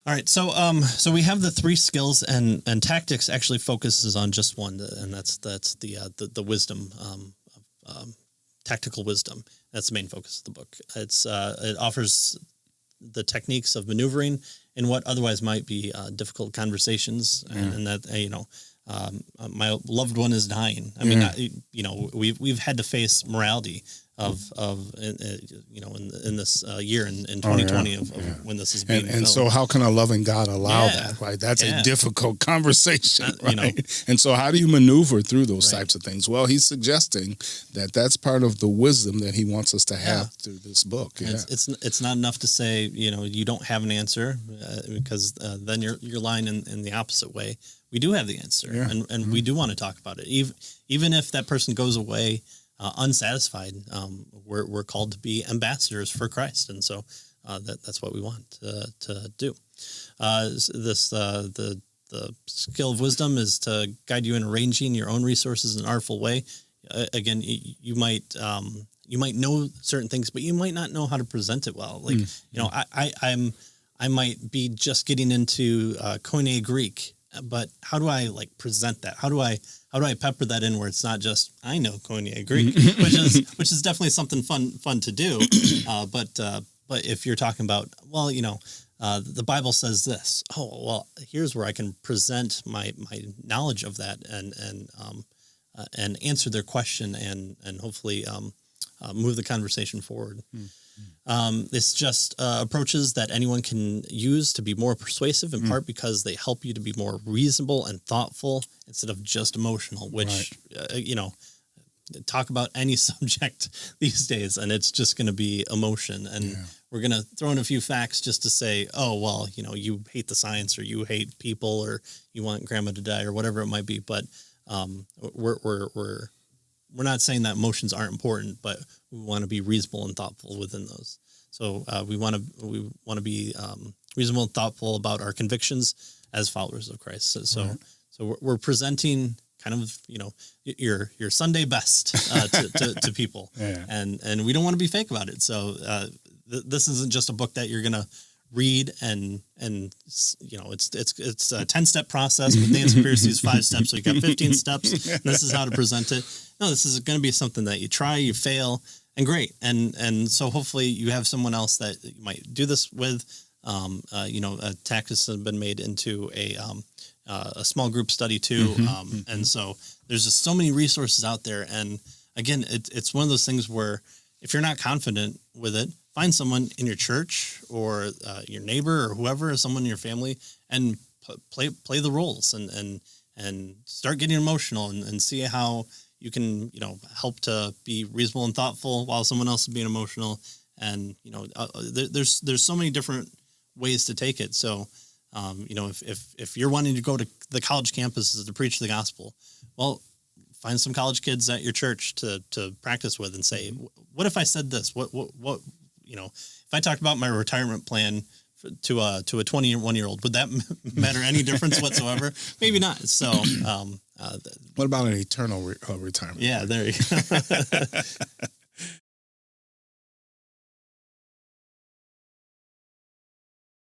All right, so we have the 3 skills, and tactics actually focuses on just one, and that's the wisdom, tactical wisdom. That's the main focus of the book. It offers the techniques of maneuvering in what otherwise might be difficult conversations, and that my loved one is dying. I mean, we've had to face morality of in this year in 2020 of when this is being and so how can a loving God allow that, right? That's a difficult conversation, right? And so how do you maneuver through those types of things? Well, he's suggesting that that's part of the wisdom that he wants us to have through this book. It's not enough to say you don't have an answer, because then you're lying in the opposite way. We do have the answer, and we do want to talk about it, even if that person goes away unsatisfied. We're called to be ambassadors for Christ, and so that's what we want to do. The skill of wisdom is to guide you in arranging your own resources in an artful way. Again, you might know certain things, but you might not know how to present it well. Like I might be just getting into Koine Greek, but how do I present that? How do I pepper that in where it's not just I know Koine Greek, which is definitely something fun to do. But if you're talking about, the Bible says this. Oh, well, here's where I can present my knowledge of that and answer their question and hopefully move the conversation forward. It's just approaches that anyone can use to be more persuasive, in part because they help you to be more reasonable and thoughtful instead of just emotional, which, talk about any subject these days, and it's just going to be emotion. And we're going to throw in a few facts just to say, oh, well, you hate the science, or you hate people, or you want grandma to die, or whatever it might be. But we're not saying that emotions aren't important, but we want to be reasonable and thoughtful within those. So we want to be reasonable and thoughtful about our convictions as followers of Christ. So we're presenting kind of your Sunday best to people, and we don't want to be fake about it. So this isn't just a book that you're gonna read and it's a 10-step process, but Nancy Pierce used 5 steps, so you got 15 steps. And this is how to present it. No, this is going to be something that you try, you fail, and great. And so hopefully you have someone else that you might do this with. Tactics has been made into a small group study too. And so there's just so many resources out there. And again, it's one of those things where if you're not confident with it, find someone in your church or your neighbor or whoever, someone in your family, and play the roles and start getting emotional and see how you can, help to be reasonable and thoughtful while someone else is being emotional. And, there's so many different ways to take it. So, if you're wanting to go to the college campuses to preach the gospel, well, find some college kids at your church to practice with and say, what if I said this? What, if I talked about my retirement plan to a 21-year-old, would that matter any difference whatsoever? Maybe not. So, what about an eternal retirement? Yeah, there you go.